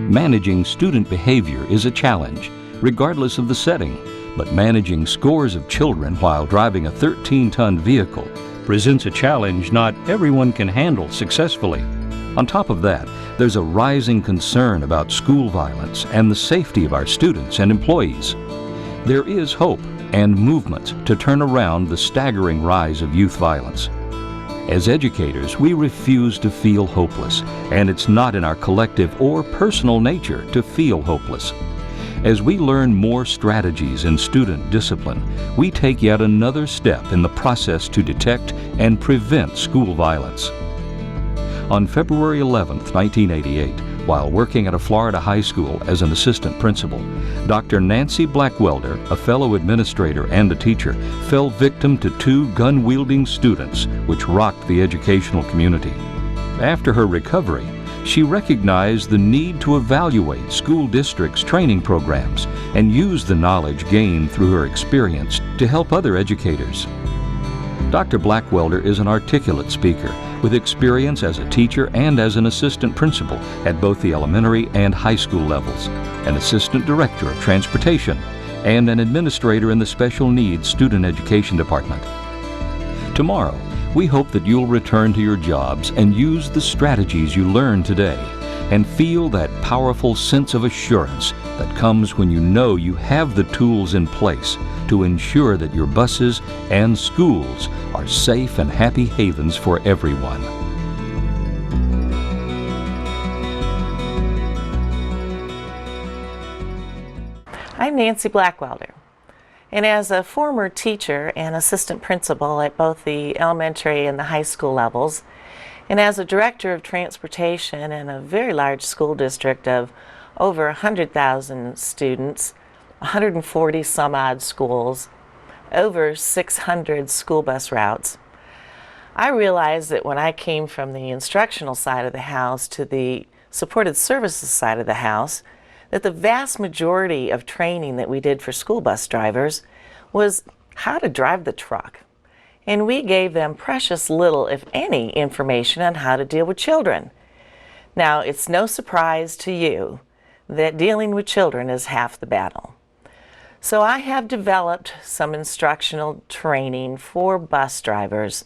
Managing student behavior is a challenge, regardless of the setting, but managing scores of children while driving a 13-ton vehicle presents a challenge not everyone can handle successfully. On top of that, there's a rising concern about school violence and the safety of our students and employees. There is hope and movement to turn around the staggering rise of youth violence. As educators, we refuse to feel hopeless, and it's not in our collective or personal nature to feel hopeless. As we learn more strategies in student discipline, we take yet another step in the process to detect and prevent school violence. On February 11, 1988, while working at a Florida high school as an assistant principal, Dr. Nancy Blackwelder, a fellow administrator and a teacher, fell victim to 2 gun-wielding students, which rocked the educational community. After her recovery, she recognized the need to evaluate school districts' training programs and use the knowledge gained through her experience to help other educators. Dr. Blackwelder is an articulate speaker with experience as a teacher and as an assistant principal at both the elementary and high school levels, an assistant director of transportation, and an administrator in the special needs student education department. Tomorrow, we hope that you'll return to your jobs and use the strategies you learned today and feel that powerful sense of assurance that comes when you know you have the tools in place to ensure that your buses and schools are safe and happy havens for everyone. I'm Nancy Blackwelder, and as a former teacher and assistant principal at both the elementary and the high school levels, and as a director of transportation in a very large school district of over 100,000 students, 140 some odd schools, over 600 school bus routes, I realized that when I came from the instructional side of the house to the supported services side of the house, that the vast majority of training that we did for school bus drivers was how to drive the truck. And we gave them precious little, if any, information on how to deal with children. Now, it's no surprise to you that dealing with children is half the battle. So I have developed some instructional training for bus drivers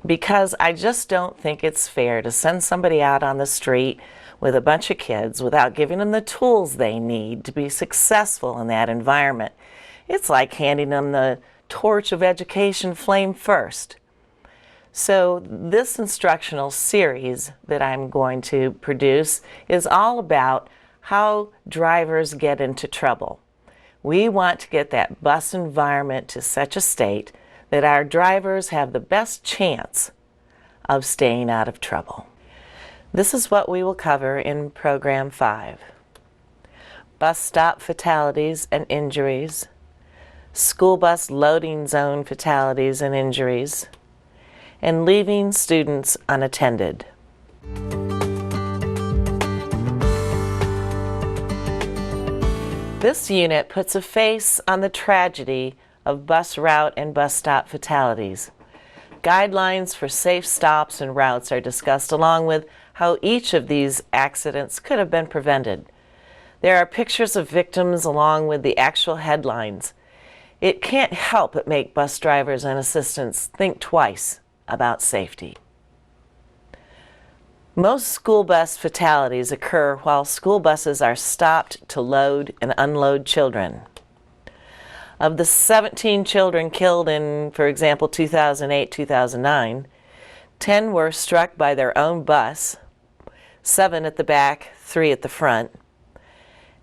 because I just don't think it's fair to send somebody out on the street with a bunch of kids without giving them the tools they need to be successful in that environment. It's like handing them the torch of education flame first. So this instructional series that I'm going to produce is all about how drivers get into trouble. We want to get that bus environment to such a state that our drivers have the best chance of staying out of trouble. This is what we will cover in Program 5. Bus stop fatalities and injuries, school bus loading zone fatalities and injuries, and leaving students unattended. This unit puts a face on the tragedy of bus route and bus stop fatalities. Guidelines for safe stops and routes are discussed along with how each of these accidents could have been prevented. There are pictures of victims along with the actual headlines. It can't help but make bus drivers and assistants think twice about safety. Most school bus fatalities occur while school buses are stopped to load and unload children. Of the 17 children killed in, for example, 2008-2009, 10 were struck by their own bus, 7 at the back, 3 at the front,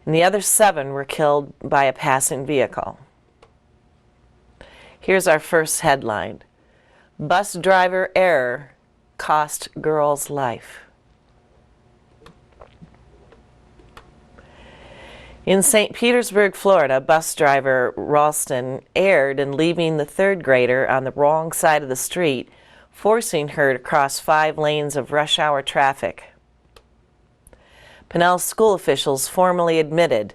and the other 7 were killed by a passing vehicle. Here's our first headline: Bus driver error cost girl's life. In St. Petersburg, Florida, bus driver Ralston erred in leaving the 3rd grader on the wrong side of the street, forcing her to cross 5 lanes of rush hour traffic. Pinellas school officials formally admitted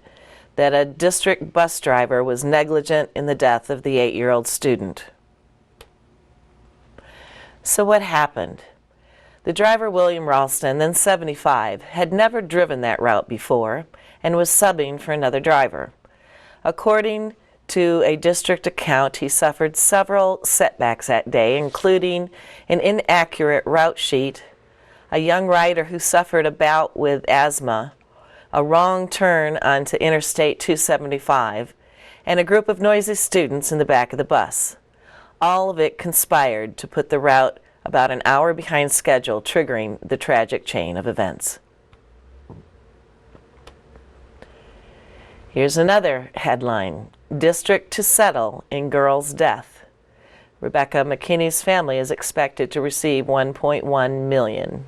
that a district bus driver was negligent in the death of the 8-year-old student. So what happened? The driver, William Ralston, then 75, had never driven that route before and was subbing for another driver. According to a district account, he suffered several setbacks that day, including an inaccurate route sheet, a young rider who suffered a bout with asthma, a wrong turn onto Interstate 275, and a group of noisy students in the back of the bus. All of it conspired to put the route about an hour behind schedule, triggering the tragic chain of events. Here's another headline: District to settle in girl's death. Rebecca McKinney's family is expected to receive $1.1 million.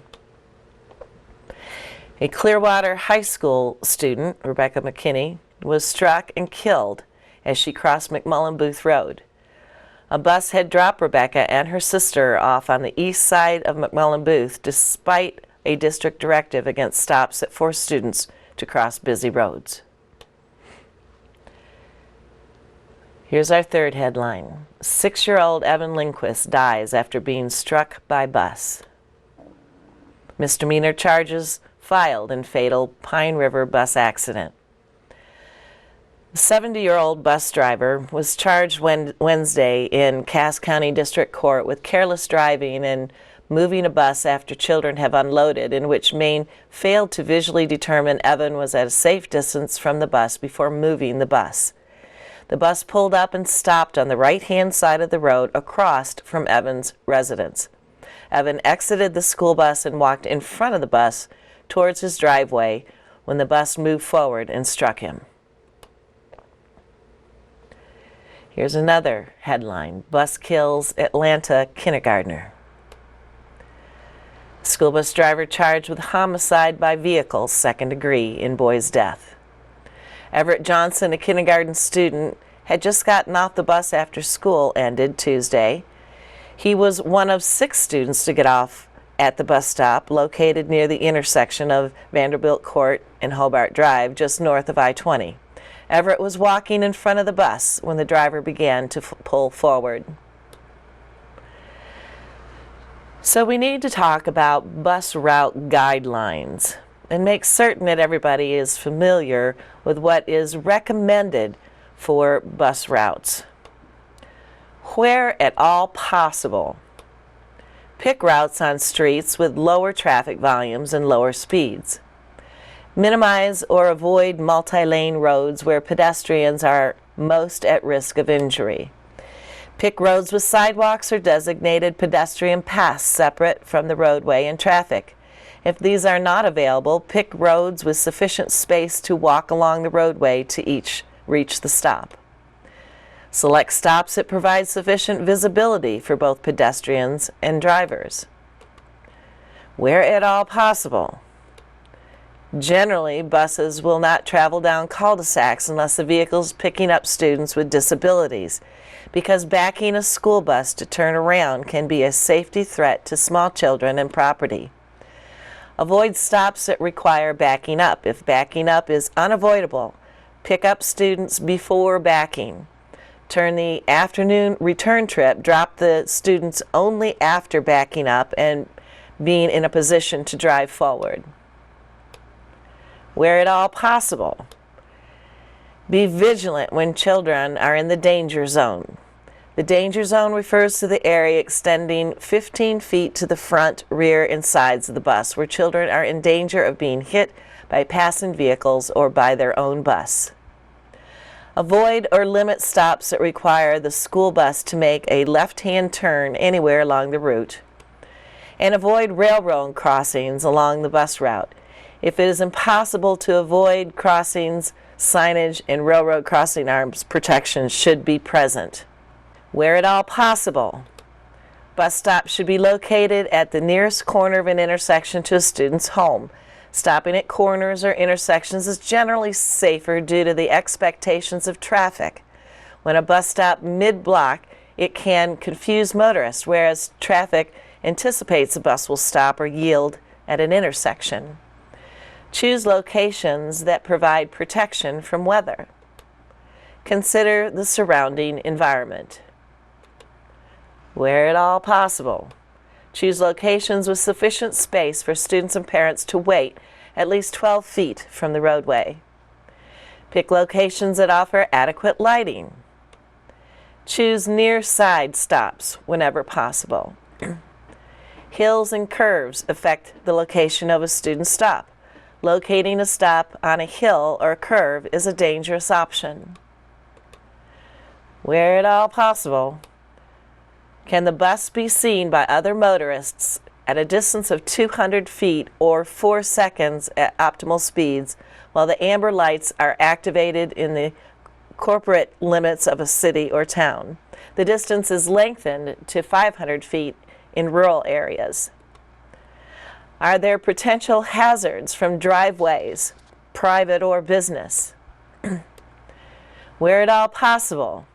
A Clearwater High School student, Rebecca McKinney, was struck and killed as she crossed McMullen Booth Road. A bus had dropped Rebecca and her sister off on the east side of McMullen Booth despite a district directive against stops that forced students to cross busy roads. Here's our third headline: 6-year-old Evan Lindquist dies after being struck by bus. Misdemeanor charges filed in fatal Pine River bus accident. The 70-year-old bus driver was charged Wednesday in Cass County District Court with careless driving and moving a bus after children have unloaded, in which Maine failed to visually determine Evan was at a safe distance from the bus before moving the bus. The bus pulled up and stopped on the right-hand side of the road across from Evan's residence. Evan exited the school bus and walked in front of the bus towards his driveway when the bus moved forward and struck him. Here's another headline: Bus kills Atlanta kindergartner. School bus driver charged with homicide by vehicle, second degree, in boy's death. Everett Johnson, a kindergarten student, had just gotten off the bus after school ended Tuesday. He was one of 6 students to get off at the bus stop located near the intersection of Vanderbilt Court and Hobart Drive, just north of I-20. Everett was walking in front of the bus when the driver began to pull forward. So we need to talk about bus route guidelines and make certain that everybody is familiar with what is recommended for bus routes. Where at all possible, pick routes on streets with lower traffic volumes and lower speeds. Minimize or avoid multi-lane roads where pedestrians are most at risk of injury. Pick roads with sidewalks or designated pedestrian paths separate from the roadway and traffic. If these are not available, pick roads with sufficient space to walk along the roadway to each reach the stop. Select stops that provide sufficient visibility for both pedestrians and drivers. Where at all possible, generally, buses will not travel down cul-de-sacs unless the vehicle is picking up students with disabilities, because backing a school bus to turn around can be a safety threat to small children and property. Avoid stops that require backing up. If backing up is unavoidable, pick up students before backing. Turn the afternoon return trip, drop the students only after backing up and being in a position to drive forward. Where at all possible, be vigilant when children are in the danger zone. The danger zone refers to the area extending 15 feet to the front, rear, and sides of the bus, where children are in danger of being hit by passing vehicles or by their own bus. Avoid or limit stops that require the school bus to make a left-hand turn anywhere along the route. And avoid railroad crossings along the bus route. If it is impossible to avoid crossings, signage and railroad crossing arms protection should be present. Where at all possible, bus stops should be located at the nearest corner of an intersection to a student's home. Stopping at corners or intersections is generally safer due to the expectations of traffic. When a bus stop mid-block, it can confuse motorists, whereas traffic anticipates a bus will stop or yield at an intersection. Choose locations that provide protection from weather. Consider the surrounding environment. Where at all possible, Choose locations with sufficient space for students and parents to wait at least 12 feet from the roadway. Pick locations that offer adequate lighting. Choose near side stops whenever possible. Hills and curves affect the location of a student stop. Locating a stop on a hill or curve is a dangerous option. Where at all possible, can the bus be seen by other motorists at a distance of 200 feet or 4 seconds at optimal speeds while the amber lights are activated in the corporate limits of a city or town? The distance is lengthened to 500 feet in rural areas. Are there potential hazards from driveways, private or business? Where at all possible,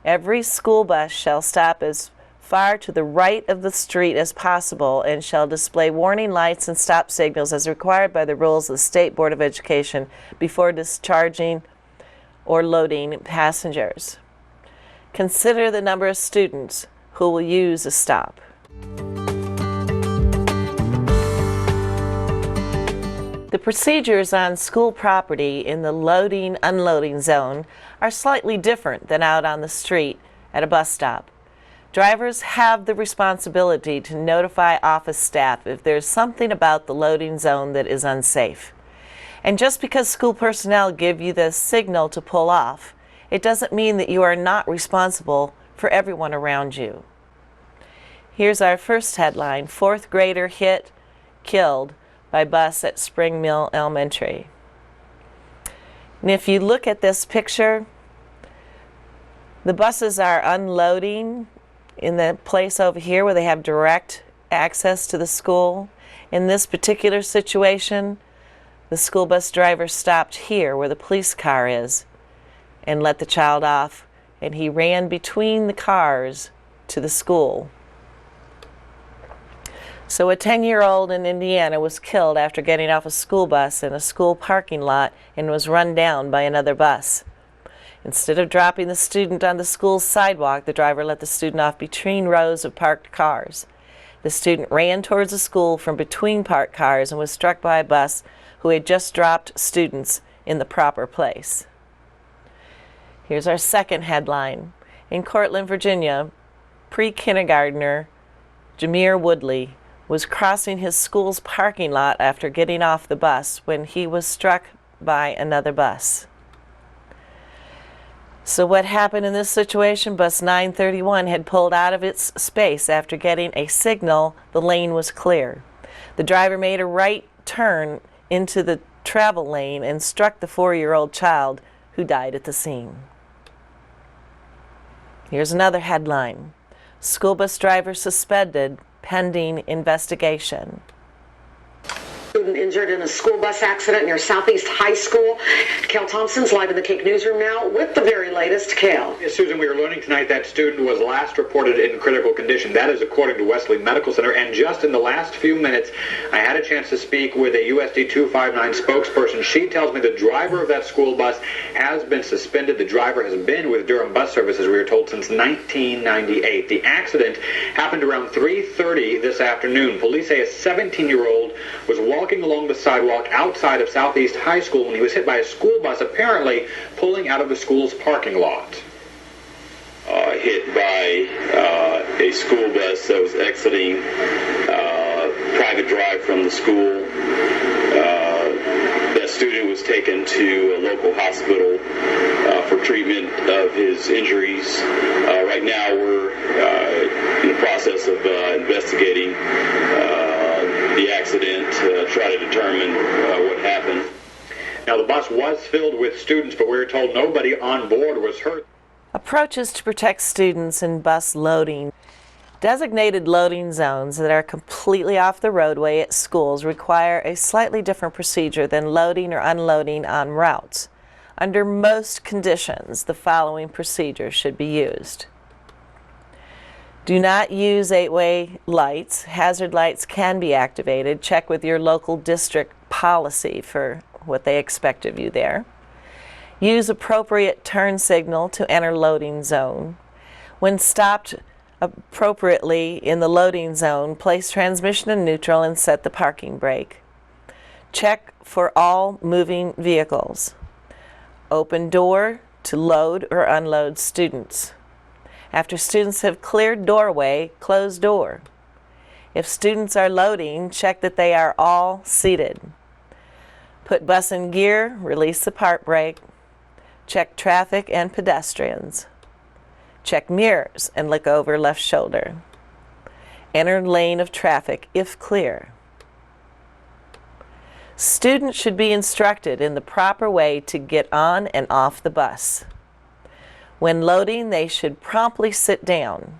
every school bus shall stop as far to the right of the street as possible and shall display warning lights and stop signals as required by the rules of the State Board of Education before discharging or loading passengers. Consider the number of students who will use a stop. The procedures on school property in the loading-unloading zone are slightly different than out on the street at a bus stop. Drivers have the responsibility to notify office staff if there's something about the loading zone that is unsafe. And just because school personnel give you the signal to pull off, it doesn't mean that you are not responsible for everyone around you. Here's our first headline: 4th grader hit, killed by bus at Spring Mill Elementary. And if you look at this picture, the buses are unloading in the place over here where they have direct access to the school. In this particular situation, the school bus driver stopped here where the police car is and let the child off, and he ran between the cars to the school. So a 10-year-old in Indiana was killed after getting off a school bus in a school parking lot and was run down by another bus. Instead of dropping the student on the school's sidewalk, the driver let the student off between rows of parked cars. The student ran towards the school from between parked cars and was struck by a bus who had just dropped students in the proper place. Here's our second headline. In Cortland, Virginia, pre-kindergartner Jameer Woodley was crossing his school's parking lot after getting off the bus when he was struck by another bus. So what happened in this situation? Bus 931 had pulled out of its space after getting a signal the lane was clear. The driver made a right turn into the travel lane and struck the 4-year-old child, who died at the scene. Here's another headline: school bus driver suspended pending investigation. Student injured in a school bus accident near Southeast High School. Kel Thompson's live in the Cake Newsroom now with the very latest. Kel. Yes, Susan, we are learning tonight that student was last reported in critical condition. That is according to Wesley Medical Center. And just in the last few minutes, I had a chance to speak with a USD 259 spokesperson. She tells me the driver of that school bus has been suspended. The driver has been with Durham Bus Services, we were told, since 1998. The accident happened around 3:30 this afternoon. Police say a 17-year-old was walking along the sidewalk outside of Southeast High School when he was hit by a school bus, apparently pulling out of the school's parking lot. Hit by a school bus that was exiting private drive from the school. That student was taken to a local hospital for treatment of his injuries. Right now we're in the process of investigating the accident, try to determine what happened. Now, the bus was filled with students, but we were told nobody on board was hurt. Approaches to protect students in bus loading. Designated loading zones that are completely off the roadway at schools require a slightly different procedure than loading or unloading on routes. Under most conditions, the following procedure should be used. Do not use 8-way lights. Hazard lights can be activated. Check with your local district policy for what they expect of you there. Use appropriate turn signal to enter loading zone. When stopped appropriately in the loading zone, place transmission in neutral and set the parking brake. Check for all moving vehicles. Open door to load or unload students. After students have cleared doorway, close door. If students are loading, check that they are all seated. Put bus in gear, release the park brake. Check traffic and pedestrians. Check mirrors and look over left shoulder. Enter lane of traffic if clear. Students should be instructed in the proper way to get on and off the bus. When loading, they should promptly sit down.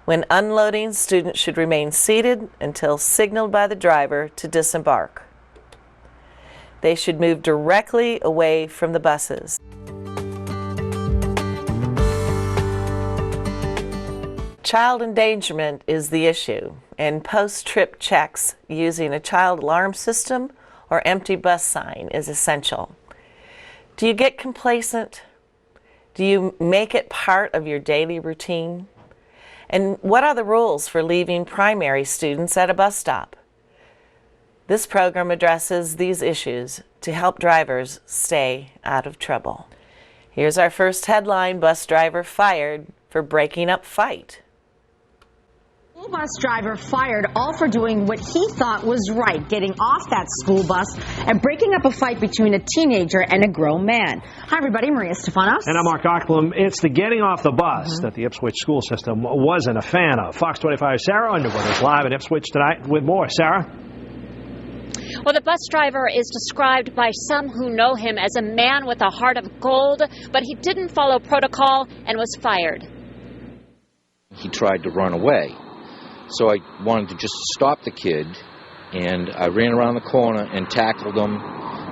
When unloading, students should remain seated until signaled by the driver to disembark. They should move directly away from the buses. Child endangerment is the issue, and post-trip checks using a child alarm system or empty bus sign is essential. Do you get complacent? Do you make it part of your daily routine? And what are the rules for leaving primary students at a bus stop? This program addresses these issues to help drivers stay out of trouble. Here's our first headline: bus driver fired for breaking up fight. School bus driver fired, all for doing what he thought was right, getting off that school bus and breaking up a fight between a teenager and a grown man. Hi, everybody. Maria Stefanos. And I'm Mark Ocklum. It's the getting off the bus that the Ipswich school system wasn't a fan of. Fox 25's Sarah Underwood is live in Ipswich tonight with more. Sarah? Well, the bus driver is described by some who know him as a man with a heart of gold, but he didn't follow protocol and was fired. He tried to run away. So I wanted to just stop the kid, and I ran around the corner and tackled him,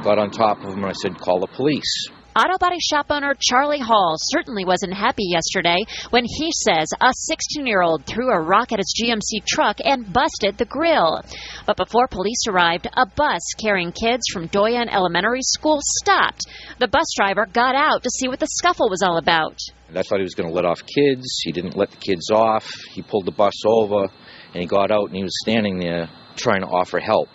got on top of him, and I said, call the police. Auto body shop owner Charlie Hall certainly wasn't happy yesterday when he says a 16-year-old threw a rock at his GMC truck and busted the grill. But before police arrived, a bus carrying kids from Doyen Elementary School stopped. The bus driver got out to see what the scuffle was all about. And I thought he was going to let off kids. He didn't let the kids off. He pulled the bus over, and he got out, and he was standing there trying to offer help.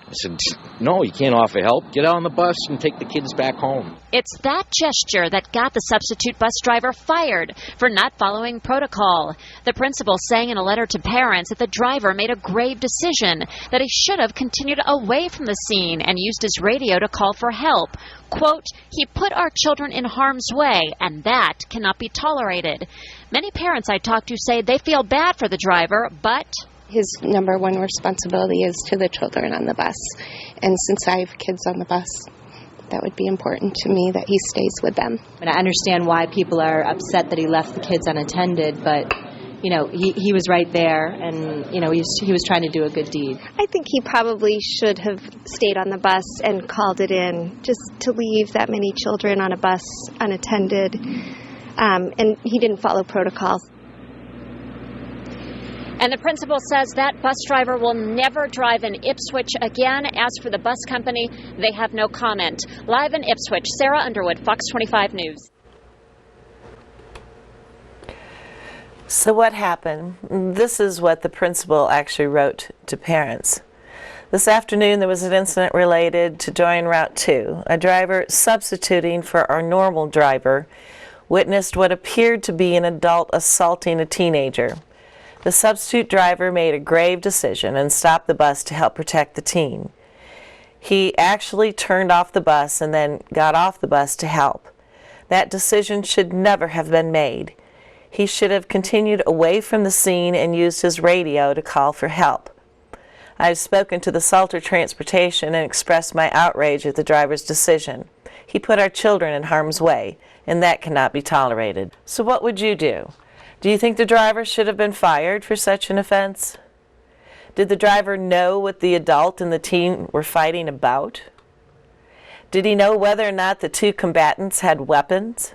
I said, no, you can't offer help. Get out on the bus and take the kids back home. It's that gesture that got the substitute bus driver fired for not following protocol. The principal saying in a letter to parents that the driver made a grave decision, that he should have continued away from the scene and used his radio to call for help. Quote, he put our children in harm's way, and that cannot be tolerated. Many parents I talked to say they feel bad for the driver, but his number one responsibility is to the children on the bus. And since I have kids on the bus, that would be important to me that he stays with them. And I understand why people are upset that he left the kids unattended, but, you know, he was right there, and, you know, he was trying to do a good deed. I think he probably should have stayed on the bus and called it in, just to leave that many children on a bus unattended. And he didn't follow protocol. And the principal says that bus driver will never drive in Ipswich again. As for the bus company, they have no comment. Live in Ipswich, Sarah Underwood, Fox 25 News. So what happened? This is what the principal actually wrote to parents. This afternoon there was an incident related to Doyen Route 2. A driver substituting for our normal driver witnessed what appeared to be an adult assaulting a teenager. The substitute driver made a grave decision and stopped the bus to help protect the teen. He actually turned off the bus and then got off the bus to help. That decision should never have been made. He should have continued away from the scene and used his radio to call for help. I've spoken to the Salter Transportation and expressed my outrage at the driver's decision. He put our children in harm's way, and that cannot be tolerated. So what would you do? Do you think the driver should have been fired for such an offense? Did the driver know what the adult and the teen were fighting about? Did he know whether or not the two combatants had weapons?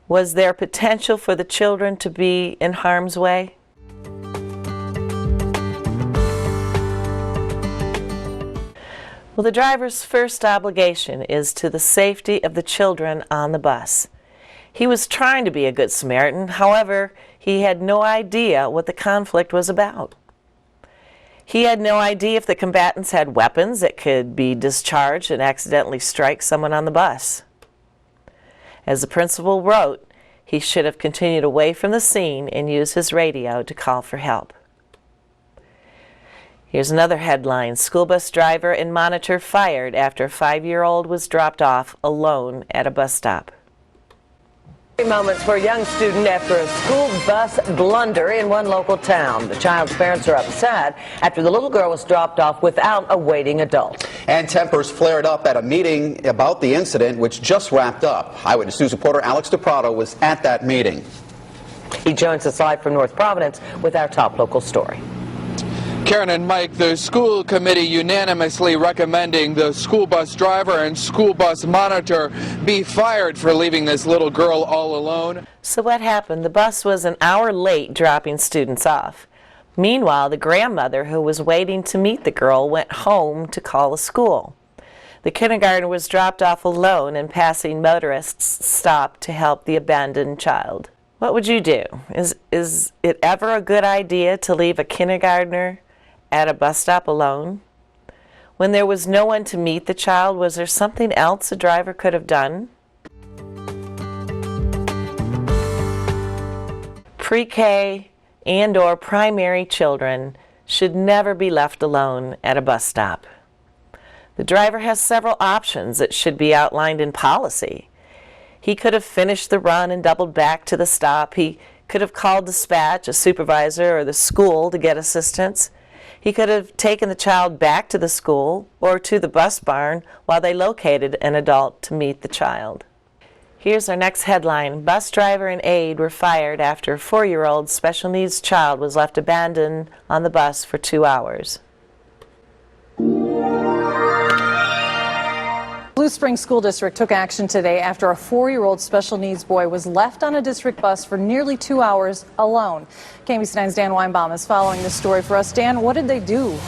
Was there potential for the children to be in harm's way? Well, the driver's first obligation is to the safety of the children on the bus. He was trying to be a good Samaritan. However, he had no idea what the conflict was about. He had no idea if the combatants had weapons that could be discharged and accidentally strike someone on the bus. As the principal wrote, he should have continued away from the scene and used his radio to call for help. Here's another headline: School bus driver and monitor fired after a 5-year-old was dropped off alone at a bus stop. Moments for a young student after a school bus blunder in one local town. The child's parents are upset after the little girl was dropped off without a waiting adult. And tempers flared up at a meeting about the incident, which just wrapped up. Eyewitness News reporter Alex DePrado was at that meeting. He joins us live from North Providence with our top local story. Karen and Mike, the school committee unanimously recommending the school bus driver and school bus monitor be fired for leaving this little girl all alone. So what happened? The bus was an hour late dropping students off. Meanwhile, the grandmother who was waiting to meet the girl went home to call the school. The kindergartner was dropped off alone, and passing motorists stopped to help the abandoned child. What would you do? Is it ever a good idea to leave a kindergartner at a bus stop alone? When there was no one to meet the child, was there something else the driver could have done? Pre-K and/or primary children should never be left alone at a bus stop. The driver has several options that should be outlined in policy. He could have finished the run and doubled back to the stop. He could have called dispatch, a supervisor, or the school to get assistance. He could have taken the child back to the school or to the bus barn while they located an adult to meet the child. Here's our next headline. Bus driver and aide were fired after a 4-year-old special needs child was left abandoned on the bus for 2 hours. Blue Springs School District took action today after a 4-year-old special needs boy was left on a district bus for nearly 2 hours alone. KBC9's Dan Weinbaum is following this story for us. Dan, what did they do?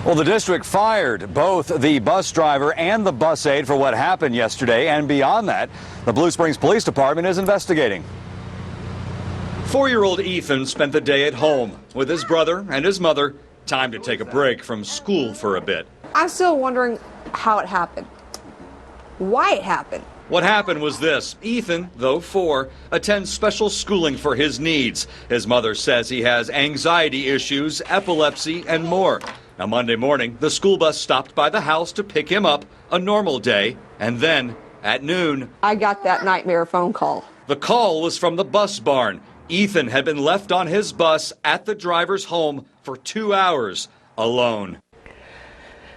Well, the district fired both the bus driver and the bus aide for what happened yesterday, and beyond that, the Blue Springs Police Department is investigating. 4-year-old Ethan spent the day at home with his brother and his mother. Time to take a break from school for a bit. I'm still wondering how it happened. Why it happened. What happened was this. Ethan, though 4, attends special schooling for his needs. His mother says he has anxiety issues, epilepsy, and more. Now, Monday morning, the school bus stopped by the house to pick him up, a normal day, and then, at noon, I got that nightmare phone call. The call was from the bus barn. Ethan had been left on his bus at the driver's home for 2 hours, alone.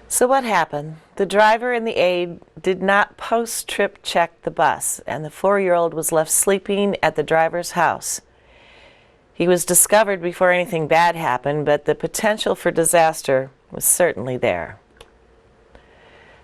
So what happened? The driver and the aide did not post-trip check the bus, and the 4-year-old was left sleeping at the driver's house. He was discovered before anything bad happened, but the potential for disaster was certainly there.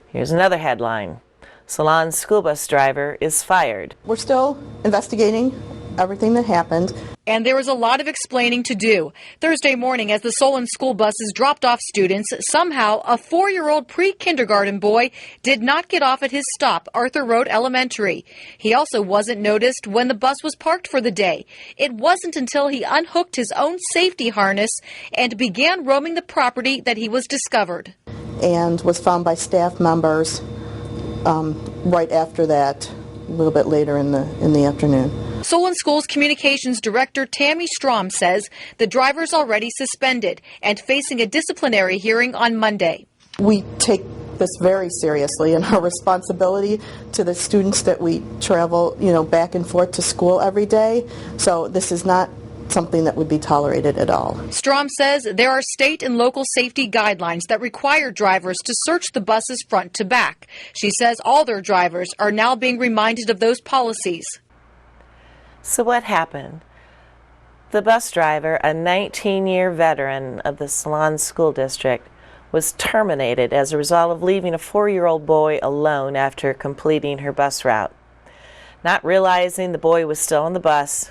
Here's another headline. Salon school bus driver is fired. We're still investigating everything that happened. And there was a lot of explaining to do. Thursday morning, as the Solon school buses dropped off students, somehow a 4-year-old pre-kindergarten boy did not get off at his stop, Arthur Road Elementary. He also wasn't noticed when the bus was parked for the day. It wasn't until he unhooked his own safety harness and began roaming the property that he was discovered. And was found by staff members right after that, a little bit later in the afternoon. Solon Schools Communications Director Tammy Strom says the driver's already suspended and facing a disciplinary hearing on Monday. We take this very seriously, and our responsibility to the students that we travel, back and forth to school every day. So this is not something that would be tolerated at all. Strom says there are state and local safety guidelines that require drivers to search the buses front to back. She says all their drivers are now being reminded of those policies. So what happened? The bus driver, a 19-year veteran of the Salon School District, was terminated as a result of leaving a 4-year-old boy alone after completing her bus route. Not realizing the boy was still on the bus,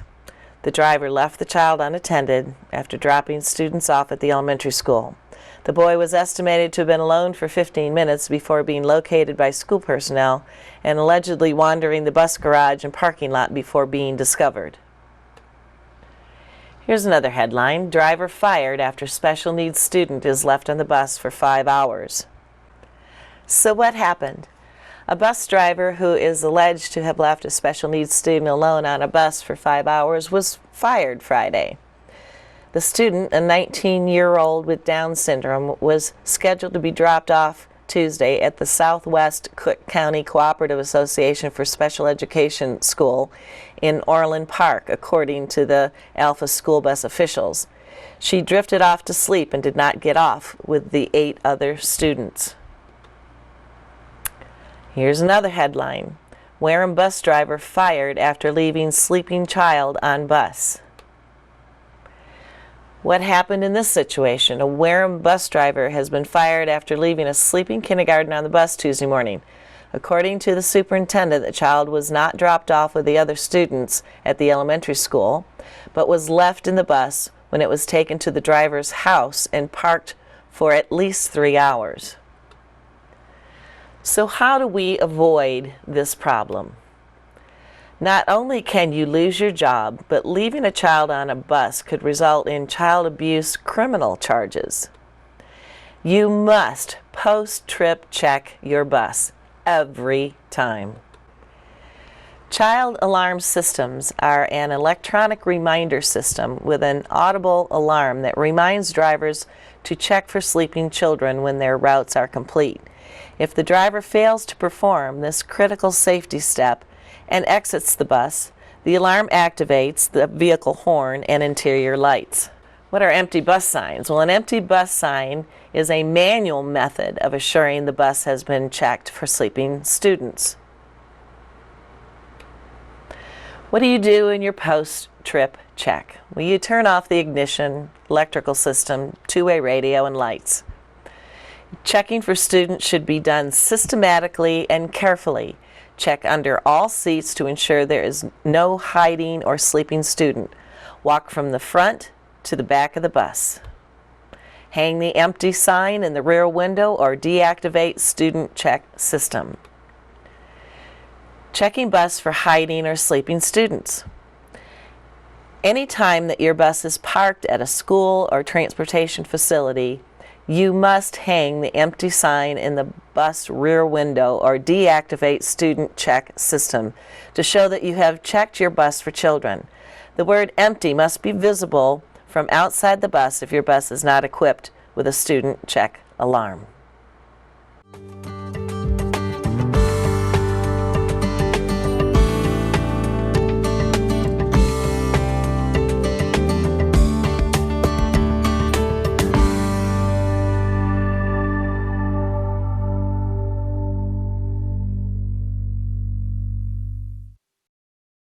the driver left the child unattended after dropping students off at the elementary school. The boy was estimated to have been alone for 15 minutes before being located by school personnel and allegedly wandering the bus garage and parking lot before being discovered. Here's another headline: driver fired after special needs student is left on the bus for 5 hours. So what happened? A bus driver who is alleged to have left a special needs student alone on a bus for 5 hours was fired Friday. The student, a 19-year-old with Down syndrome, was scheduled to be dropped off Tuesday at the Southwest Cook County Cooperative Association for Special Education School in Orland Park, according to the Alpha School Bus officials. She drifted off to sleep and did not get off with the 8 other students. Here's another headline: Wareham bus driver fired after leaving sleeping child on bus. What happened in this situation? A Wareham bus driver has been fired after leaving a sleeping kindergarten on the bus Tuesday morning. According to the superintendent, the child was not dropped off with the other students at the elementary school, but was left in the bus when it was taken to the driver's house and parked for at least 3 hours. So how do we avoid this problem? Not only can you lose your job, but leaving a child on a bus could result in child abuse criminal charges. You must post-trip check your bus every time. Child alarm systems are an electronic reminder system with an audible alarm that reminds drivers to check for sleeping children when their routes are complete. If the driver fails to perform this critical safety step and exits the bus, the alarm activates the vehicle horn and interior lights. What are empty bus signs? Well, an empty bus sign is a manual method of assuring the bus has been checked for sleeping students. What do you do in your post-trip check? Well, you turn off the ignition, electrical system, two-way radio, and lights. Checking for students should be done systematically and carefully. Check under all seats to ensure there is no hiding or sleeping student. Walk from the front to the back of the bus. Hang the empty sign in the rear window or deactivate student check system. Checking bus for hiding or sleeping students. Anytime that your bus is parked at a school or transportation facility, you must hang the empty sign in the bus rear window or deactivate student check system to show that you have checked your bus for children. The word empty must be visible from outside the bus if your bus is not equipped with a student check alarm.